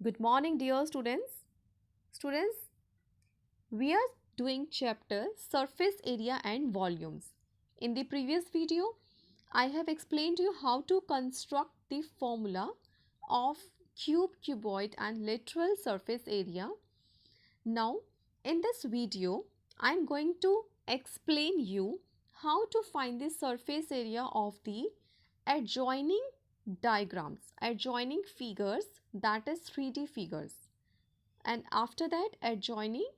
Good morning, dear students. Students, we are doing chapter surface area and volumes. In the previous video, I have explained you how to construct the formula of cube, cuboid and lateral surface area. Now, in this video, I am going to explain you how to find the surface area of the adjoining diagrams, adjoining figures, that is 3D figures. And after that, adjoining,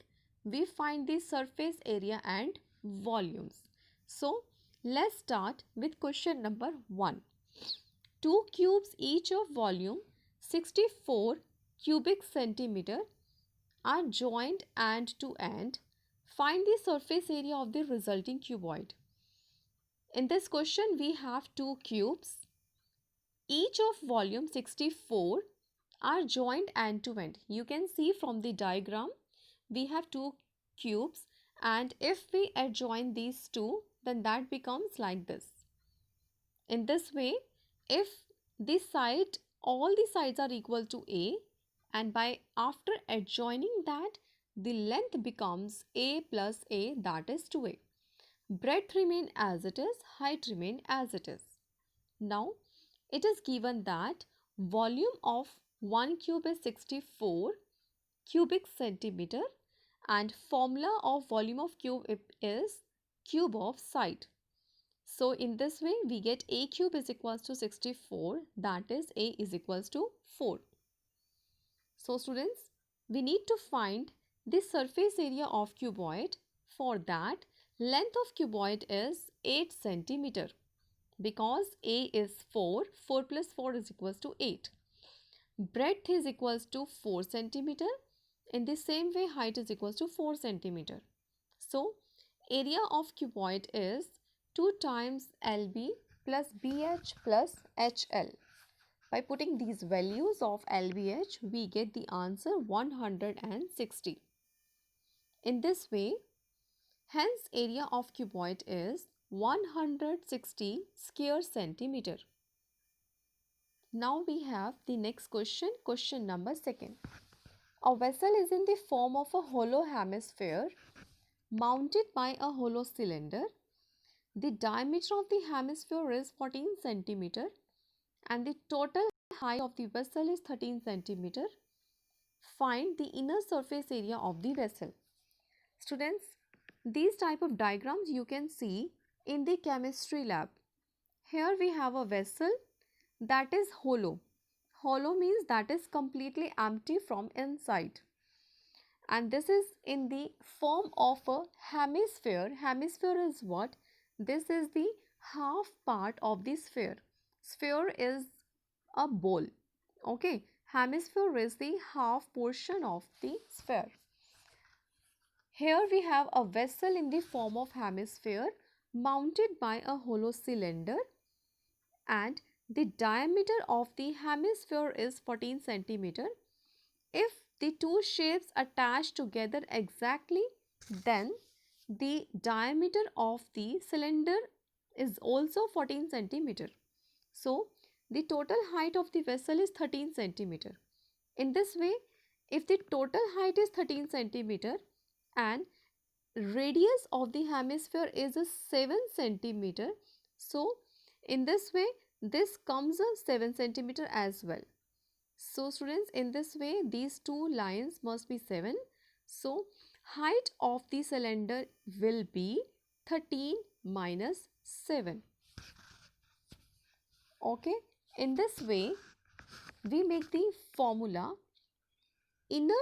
we find the surface area and volumes. So let's start with question number 1. Two cubes each of volume 64 cubic centimeter are joined end to end. Find the surface area of the resulting cuboid. In this question, we have two cubes, each of volume 64 are joined end to end. You can see from the diagram, we have two cubes, and if we adjoin these two, then that becomes like this. In this way, if all the sides are equal to A, and by after adjoining that, the length becomes A plus A, that is 2A. Breadth remain as it is, height remain as it is. Now, it is given that volume of one cube is 64 cubic centimeter and formula of volume of cube is cube of side. So in this way we get A cube is equals to 64, that is A is equals to 4. So students, we need to find the surface area of cuboid. For that, length of cuboid is 8 centimeter. Because A is 4, 4 plus 4 is equals to 8. Breadth is equals to 4 centimeter. In the same way, height is equals to 4 centimeter. So, area of cuboid is 2 times LB plus BH plus HL. By putting these values of LBH, we get the answer 160. In this way, hence area of cuboid is 160 square centimeter. Now we have the next question, question number 2. A vessel is in the form of a hollow hemisphere mounted by a hollow cylinder. The diameter of the hemisphere is 14 centimeter and the total height of the vessel is 13 centimeter. Find the inner surface area of the vessel. Students, these type of diagrams you can see in the chemistry lab. Here we have a vessel that is hollow. Hollow means that is completely empty from inside. And this is in the form of a hemisphere. Hemisphere is what? This is the half part of the sphere. Sphere is a bowl. Okay. Hemisphere is the half portion of the sphere. Here we have a vessel in the form of hemisphere mounted by a hollow cylinder, and the diameter of the hemisphere is 14 centimeter. If the two shapes attach together exactly, then the diameter of the cylinder is also 14 centimeter. So, the total height of the vessel is 13 centimeter. In this way, if the total height is 13 centimeter and radius of the hemisphere is a 7 centimeter, so in this way this comes a 7 centimeter as well. So students, in this way these two lines must be 7. So height of the cylinder will be 13 minus 7. Okay, in this way we make the formula inner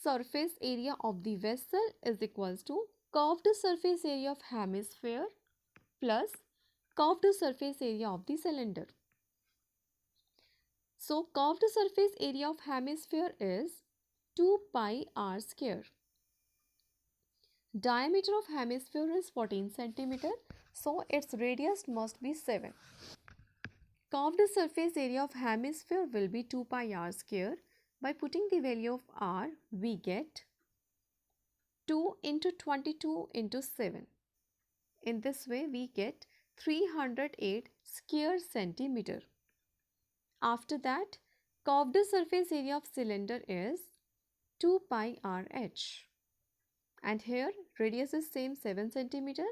surface area of the vessel is equals to curved surface area of hemisphere plus curved surface area of the cylinder. So curved surface area of hemisphere is 2 pi r square. Diameter of hemisphere is 14 centimeter, so its radius must be 7. Curved surface area of hemisphere will be 2 pi r square. By putting the value of r, we get 2 into 22 into 7. In this way, we get 308 square centimeter. After that, Curved surface area of cylinder is 2 pi RH. And here radius is same 7 centimeter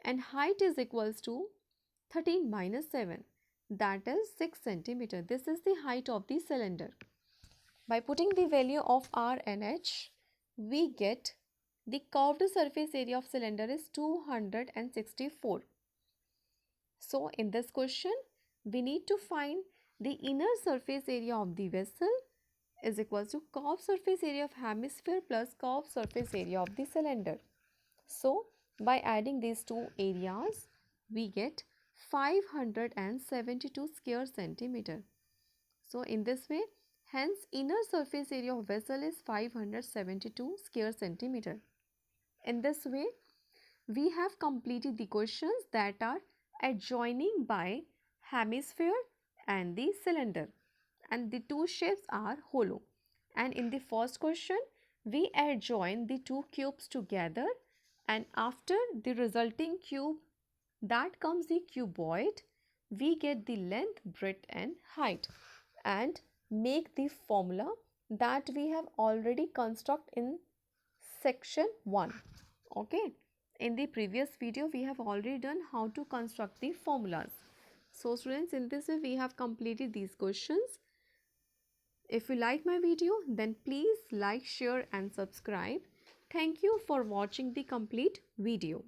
and height is equals to 13 minus 7, that is 6 centimeter. This is the height of the cylinder. By putting the value of R and H, we get the curved surface area of cylinder is 264. So in this question, we need to find the inner surface area of the vessel is equals to curved surface area of hemisphere plus curved surface area of the cylinder. So by adding these two areas, we get 572 square centimeter. So in this way, hence inner surface area of vessel is 572 square centimeter. In this way, we have completed the questions that are adjoining by hemisphere and the cylinder, and the two shapes are hollow. And in the first question, we adjoin the two cubes together, and after the resulting cube, that comes the cuboid, we get the length, breadth and height and make the formula that we have already construct in section 1. Okay, in the previous video we have already done how to construct the formulas. So students, in this way we have completed these questions. If you like my video, then please like, share and subscribe. Thank you for watching the complete video.